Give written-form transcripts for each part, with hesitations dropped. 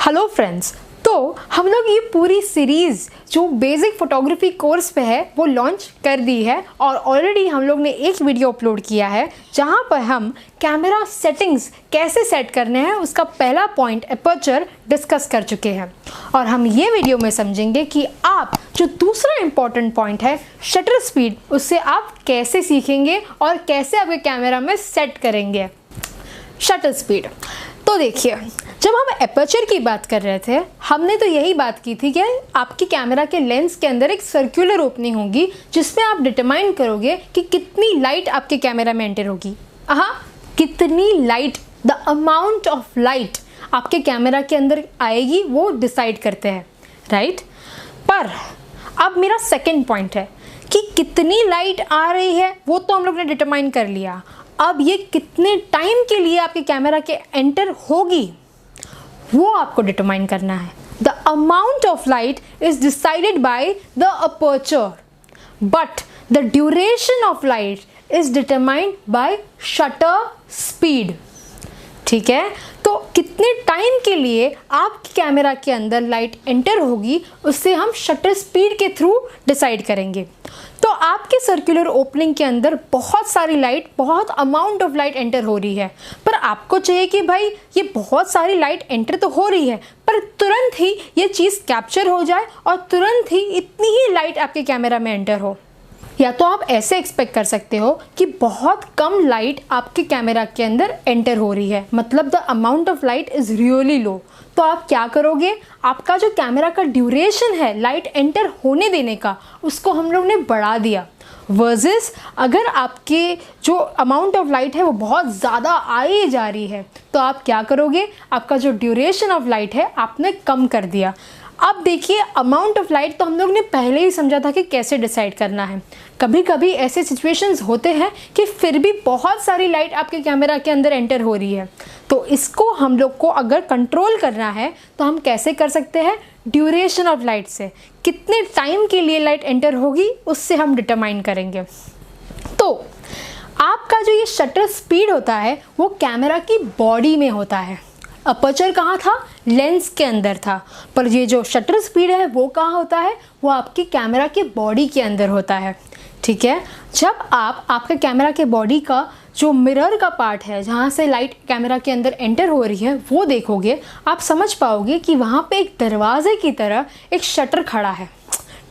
Hello friends, तो हम लोग ये पूरी सीरीज़ जो बेसिक फोटोग्राफी कोर्स पे है वो लॉन्च कर दी है और ऑलरेडी हम लोग ने एक वीडियो अपलोड किया है जहाँ पर हम कैमरा सेटिंग्स कैसे सेट करने हैं उसका पहला पॉइंट अपर्चर डिस्कस कर चुके हैं। और हम ये वीडियो में समझेंगे कि आप जो दूसरा इम्पॉर्टेंट पॉइंट है शटर स्पीड, उससे आप कैसे सीखेंगे और कैसे आपके कैमरा में सेट करेंगे शटर स्पीड। तो देखिए, जब हम एपर्चर की बात कर रहे थे हमने तो यही बात की थी कि आपकी कैमरा के लेंस के अंदर एक सर्कुलर ओपनिंग होगी जिसमें आप डिटरमाइन करोगे कि कितनी लाइट आपके कैमरा में एंटर होगी। कितनी light, the amount of light आपके कैमरा के अंदर आएगी वो डिसाइड करते हैं, राइट। पर अब मेरा सेकेंड पॉइंट है कि कितनी लाइट आ रही है वो तो हम लोग ने डिटरमाइन कर लिया। अब ये कितने टाइम के लिए आपके कैमरा के एंटर होगी वो आपको डिटरमाइन करना है। The amount of light is decided by the aperture but the duration of light is determined by shutter speed. ठीक है, तो कितने टाइम के लिए आपके कैमरा के अंदर लाइट एंटर होगी उससे हम शटर स्पीड के थ्रू डिसाइड करेंगे। तो आपके सर्कुलर ओपनिंग के अंदर बहुत सारी लाइट, बहुत अमाउंट ऑफ लाइट एंटर हो रही है, पर आपको चाहिए कि भाई ये बहुत सारी लाइट एंटर तो हो रही है पर तुरंत ही ये चीज़ कैप्चर हो जाए और तुरंत ही इतनी ही लाइट आपके कैमरा में एंटर हो। या तो आप ऐसे एक्सपेक्ट कर सकते हो कि बहुत कम लाइट आपके कैमरा के अंदर एंटर हो रही है, मतलब the amount of light is really low. तो आप क्या करोगे, आपका जो कैमरा का ड्यूरेशन है लाइट एंटर होने देने का उसको हम लोग ने बढ़ा दिया। वर्सेस अगर आपके जो अमाउंट ऑफ लाइट है वो बहुत ज़्यादा आई जा रही है तो आप क्या करोगे, आपका जो ड्यूरेशन ऑफ लाइट है आपने कम कर दिया। अब देखिए, अमाउंट ऑफ लाइट तो हम लोग ने पहले ही समझा था कि कैसे डिसाइड करना है। कभी कभी ऐसे सिचुएशंस होते हैं कि फिर भी बहुत सारी लाइट आपके कैमरा के अंदर एंटर हो रही है, तो इसको हम लोग को अगर कंट्रोल करना है तो हम कैसे कर सकते हैं, ड्यूरेशन ऑफ लाइट से कितने टाइम के लिए लाइट एंटर होगी उससे हम डिटरमाइन करेंगे। तो आपका जो ये शटर स्पीड होता है वो कैमरा की बॉडी में होता है। अपर्चर कहाँ था, लेंस के अंदर था, पर ये जो शटर स्पीड है वो कहाँ होता है, वो आपकी कैमरा के बॉडी के अंदर होता है। ठीक है, जब आप आपके कैमरा के बॉडी का जो मिरर का पार्ट है जहाँ से लाइट कैमरा के अंदर एंटर हो रही है वो देखोगे, आप समझ पाओगे कि वहाँ पे एक दरवाजे की तरह एक शटर खड़ा है।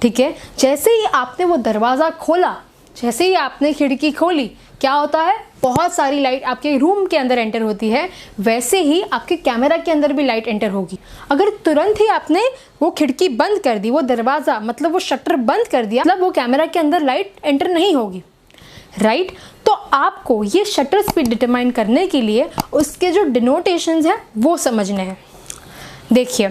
ठीक है, जैसे ही आपने वो दरवाज़ा खोला, जैसे ही आपने खिड़की खोली, क्या होता है, बहुत सारी लाइट आपके रूम के अंदर एंटर होती है, वैसे ही आपके कैमरा के अंदर भी लाइट एंटर होगी। अगर तुरंत ही आपने वो खिड़की बंद कर दी, वो दरवाज़ा मतलब वो शटर बंद कर दिया, मतलब वो कैमरा के अंदर लाइट एंटर नहीं होगी, राइट। तो आपको ये शटर स्पीड डिटरमाइन करने के लिए उसके जो डिनोटेशंस हैं वो समझने हैं। देखिए,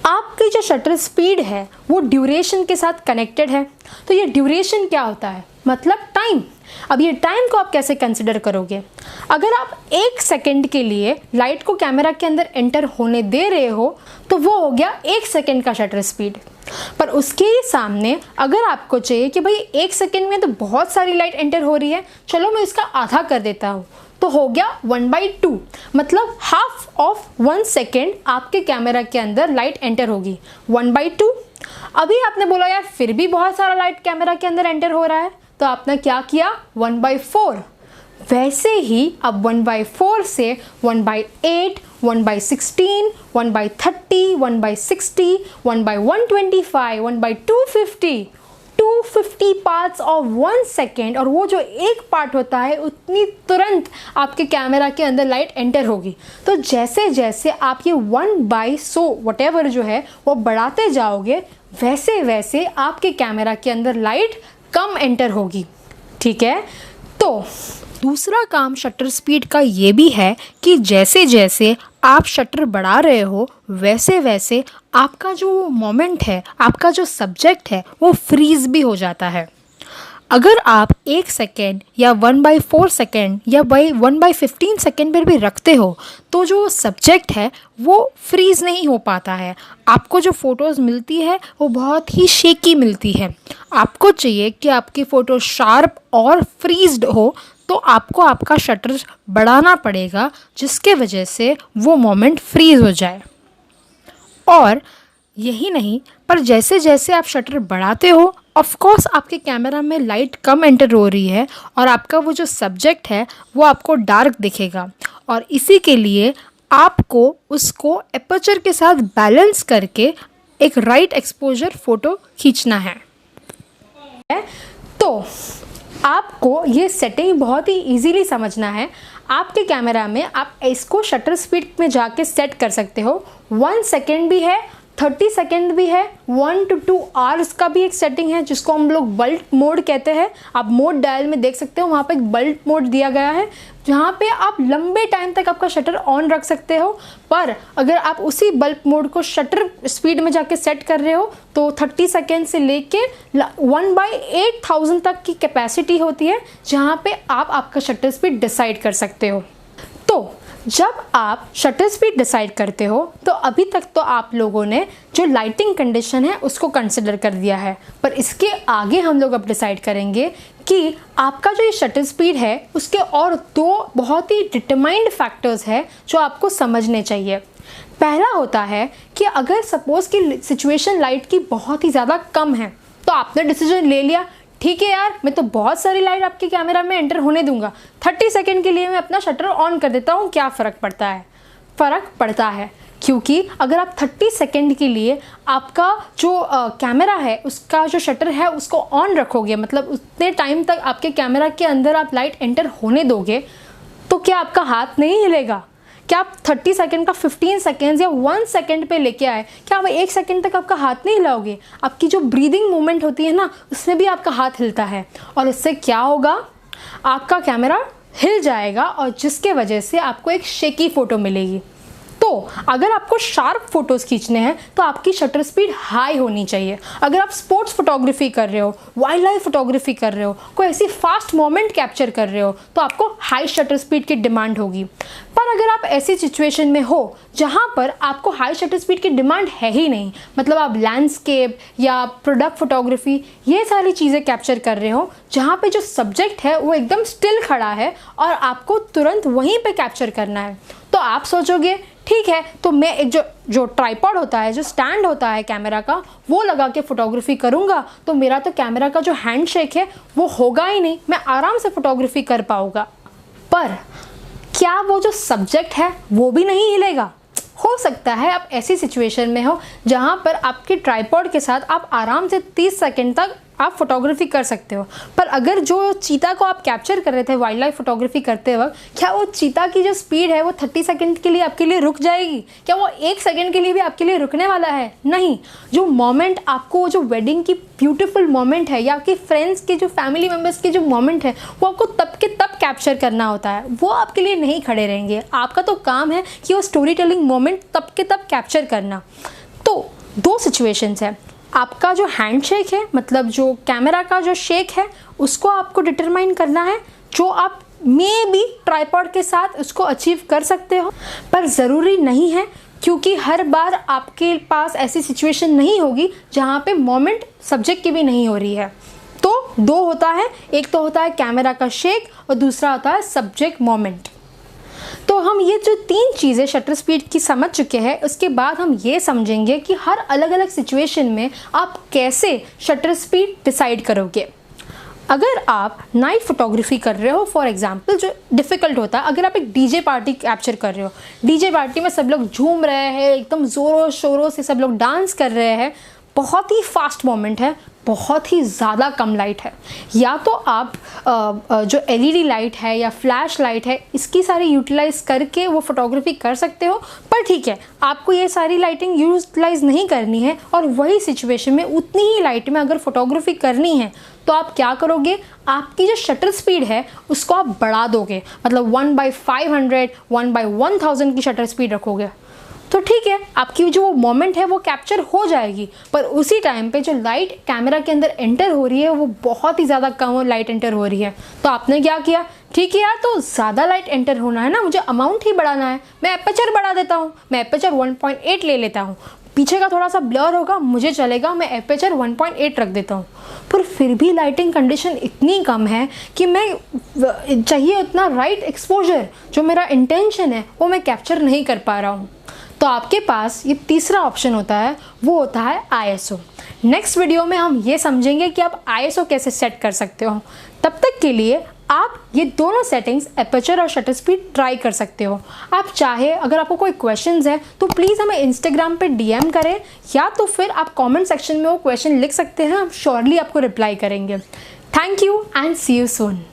आपकी जो शटर स्पीड है वो ड्यूरेशन के साथ कनेक्टेड है। तो ये ड्यूरेशन क्या होता है, मतलब टाइम। अब ये टाइम को आप कैसे कंसिडर करोगे, अगर आप 1 सेकेंड के लिए लाइट को कैमरा के अंदर एंटर होने दे रहे हो तो वो हो गया 1 सेकेंड का शटर स्पीड। पर उसके सामने अगर आपको चाहिए कि भाई 1 सेकेंड में तो बहुत सारी लाइट एंटर हो रही है, चलो मैं इसका आधा कर देता हूँ, तो हो गया 1/2, मतलब हाफ ऑफ 1 सेकेंड आपके कैमरा के अंदर लाइट एंटर होगी, 1/2। अभी आपने बोला यार फिर भी बहुत सारा लाइट कैमरा के अंदर एंटर हो रहा है, तो आपने क्या किया, 1/4। वैसे ही अब 1/4 से 1/8, 1/16, 1/30, 1/60, 1/125, 1/250, 250 पार्ट्स ऑफ 1 सेकेंड, और वो जो एक पार्ट होता है उतनी तुरंत आपके कैमरा के अंदर लाइट एंटर होगी। तो जैसे जैसे आप ये 1/100 वटेवर जो है वो बढ़ाते जाओगे, वैसे वैसे आपके कैमरा के अंदर लाइट कम एंटर होगी। ठीक है, तो दूसरा काम शटर स्पीड का ये भी है कि जैसे जैसे आप शटर बढ़ा रहे हो वैसे वैसे आपका जो मोमेंट है, आपका जो सब्जेक्ट है वो फ्रीज भी हो जाता है। अगर आप 1 सेकेंड या 1/4 सेकेंड या 1/15 सेकेंड पर भी रखते हो तो जो सब्जेक्ट है वो फ्रीज़ नहीं हो पाता है। आपको जो फ़ोटोज़ मिलती है वो बहुत ही शेकी मिलती है। आपको चाहिए कि आपकी फ़ोटो शार्प और फ्रीज्ड हो, तो आपको आपका शटर बढ़ाना पड़ेगा जिसके वजह से वो मोमेंट फ्रीज़ हो जाए। और यही नहीं, पर जैसे जैसे आप शटर बढ़ाते हो, ऑफ कोर्स आपके कैमरा में लाइट कम एंटर हो रही है और आपका वो जो सब्जेक्ट है वो आपको डार्क दिखेगा। और इसी के लिए आपको उसको एपर्चर के साथ बैलेंस करके एक राइट एक्सपोजर फ़ोटो खींचना है। तो आपको ये सेटिंग बहुत ही इजीली समझना है। आपके कैमरा में आप इसको शटर स्पीड में जाके सेट कर सकते हो। 1 सेकेंड भी है, 30 सेकेंड भी है, 1 to 2 आवर्स का भी एक सेटिंग है जिसको हम लोग बल्ब मोड कहते हैं। आप मोड डायल में देख सकते हो, वहाँ पे एक बल्ब मोड दिया गया है जहाँ पे आप लंबे टाइम तक आपका शटर ऑन रख सकते हो। पर अगर आप उसी बल्ब मोड को शटर स्पीड में जाके सेट कर रहे हो तो 30 सेकेंड से लेके 1/8000 तक की कैपेसिटी होती है जहाँ पे आप आपका शटर स्पीड डिसाइड कर सकते हो। तो जब आप शटर स्पीड डिसाइड करते हो तो अभी तक तो आप लोगों ने जो लाइटिंग कंडीशन है उसको कंसिडर कर दिया है, पर इसके आगे हम लोग अब डिसाइड करेंगे कि आपका जो ये शटर स्पीड है उसके और 2 बहुत ही डिटरमाइंड फैक्टर्स है जो आपको समझने चाहिए। पहला होता है कि अगर सपोज़ कि सिचुएशन लाइट की बहुत ही ज़्यादा कम है तो आपने डिसीजन ले लिया, ठीक है यार मैं तो बहुत सारी लाइट आपके कैमरा में एंटर होने दूंगा, 30 सेकेंड के लिए मैं अपना शटर ऑन कर देता हूँ, क्या फ़र्क पड़ता है? फ़र्क पड़ता है, क्योंकि अगर आप 30 सेकेंड के लिए आपका जो कैमरा है उसका जो शटर है उसको ऑन रखोगे, मतलब उतने टाइम तक आपके कैमरा के अंदर आप लाइट एंटर होने दोगे, तो क्या आपका हाथ नहीं हिलेगा? क्या आप 30 सेकेंड का 15 सेकेंड्स या 1 सेकेंड पे लेके आए, क्या आप 1 सेकेंड तक आपका हाथ नहीं हिलाओगे? आपकी जो ब्रीदिंग मूवमेंट होती है ना उसमें भी आपका हाथ हिलता है और इससे क्या होगा, आपका कैमरा हिल जाएगा और जिसके वजह से आपको एक शेकी फ़ोटो मिलेगी। तो अगर आपको शार्प फोटोज़ खींचने हैं तो आपकी शटर स्पीड हाई होनी चाहिए। अगर आप स्पोर्ट्स फोटोग्राफी कर रहे हो, वाइल्ड लाइफ फोटोग्राफी कर रहे हो, कोई ऐसी फास्ट मोमेंट कैप्चर कर रहे हो तो आपको हाई शटर स्पीड की डिमांड होगी। पर अगर आप ऐसी सिचुएशन में हो जहाँ पर आपको हाई शटर स्पीड की डिमांड है ही नहीं, मतलब आप लैंडस्केप या प्रोडक्ट फोटोग्राफी ये सारी चीज़ें कैप्चर कर रहे हो जहाँ पे जो सब्जेक्ट है वो एकदम स्टिल खड़ा है और आपको तुरंत वहीं पे कैप्चर करना है, तो आप सोचोगे ठीक है तो मैं एक जो ट्राइपॉड होता है, जो स्टैंड होता है कैमरा का, वो लगा के फोटोग्राफी करूँगा तो मेरा तो कैमरा का जो हैंड शेक है वो होगा ही नहीं, मैं आराम से फोटोग्राफी कर पाऊँगा। पर क्या वो जो सब्जेक्ट है वो भी नहीं हिलेगा? हो सकता है आप ऐसी सिचुएशन में हो जहाँ पर आपके ट्राइपॉड के साथ आप आराम से 30 सेकंड तक आप फोटोग्राफी कर सकते हो, पर अगर जो चीता को आप कैप्चर कर रहे थे वाइल्ड लाइफ फोटोग्राफी करते वक्त, क्या वो चीता की जो स्पीड है वो 30 सेकंड के लिए आपके लिए रुक जाएगी? क्या वो 1 सेकंड के लिए भी आपके लिए रुकने वाला है? नहीं। जो मोमेंट आपको, जो वेडिंग की ब्यूटीफुल मोमेंट है या आपके फ्रेंड्स के जो फैमिली मेम्बर्स के जो मोमेंट है वो आपको तब के तब कैप्चर करना होता है, वो आपके लिए नहीं खड़े रहेंगे। आपका तो काम है कि वो स्टोरी टेलिंग मोमेंट तब के तब कैप्चर करना। तो 2 सिचुएशंस है, आपका जो हैंड शेक है, मतलब जो कैमरा का जो शेक है उसको आपको डिटरमाइन करना है, जो आप मे बी ट्राइपॉड के साथ उसको अचीव कर सकते हो, पर ज़रूरी नहीं है क्योंकि हर बार आपके पास ऐसी सिचुएशन नहीं होगी जहाँ पे मोमेंट सब्जेक्ट की भी नहीं हो रही है। तो 2 होता है, एक तो होता है कैमरा का शेक और दूसरा होता है सब्जेक्ट मोमेंट। तो हम ये जो 3 चीज़ें शटर स्पीड की समझ चुके हैं, उसके बाद हम ये समझेंगे कि हर अलग अलग सिचुएशन में आप कैसे शटर स्पीड डिसाइड करोगे। अगर आप नाइट फोटोग्राफी कर रहे हो फॉर एग्जांपल, जो डिफ़िकल्ट होता है, अगर आप एक डीजे पार्टी कैप्चर कर रहे हो, डीजे पार्टी में सब लोग झूम रहे हैं, एकदम ज़ोरों शोरों से सब लोग डांस कर रहे हैं, बहुत ही फास्ट मोमेंट है, बहुत ही ज़्यादा कम लाइट है, या तो आप जो एलईडी लाइट है या फ्लैश लाइट है इसकी सारी यूटिलाइज करके वो फोटोग्राफी कर सकते हो। पर ठीक है, आपको ये सारी लाइटिंग यूटिलाइज नहीं करनी है और वही सिचुएशन में उतनी ही लाइट में अगर फोटोग्राफी करनी है तो आप क्या करोगे, आपकी जो शटर स्पीड है उसको आप बढ़ा दोगे, मतलब 1/500, 1/1000 की शटर स्पीड रखोगे, तो ठीक है आपकी जो वो मोमेंट है वो कैप्चर हो जाएगी। पर उसी टाइम पे जो लाइट कैमरा के अंदर एंटर हो रही है वो बहुत ही ज़्यादा कम लाइट एंटर हो रही है, तो आपने क्या किया, ठीक है यार तो ज़्यादा लाइट एंटर होना है ना, मुझे अमाउंट ही बढ़ाना है, मैं एपर्चर बढ़ा देता हूँ, मैं एपर्चर 1.8 ले लेता हूँ, पीछे का थोड़ा सा ब्लर होगा मुझे चलेगा, मैं एपर्चर 1.8 रख देता हूँ। पर फिर भी लाइटिंग कंडीशन इतनी कम है कि मैं चाहिए उतना राइट एक्सपोजर, जो मेरा इंटेंशन है वो मैं कैप्चर नहीं कर पा रहा हूँ। तो आपके पास ये तीसरा ऑप्शन होता है, वो होता है ISO। नेक्स्ट वीडियो में हम ये समझेंगे कि आप ISO कैसे सेट कर सकते हो। तब तक के लिए आप ये दोनों सेटिंग्स एपर्चर और शटर स्पीड ट्राई कर सकते हो। आप चाहे अगर आपको कोई क्वेश्चंस है तो प्लीज़ हमें इंस्टाग्राम पे DM करें, या तो फिर आप कमेंट सेक्शन में वो क्वेश्चन लिख सकते हैं, हम श्योरली आपको रिप्लाई करेंगे। Thank you and see you soon.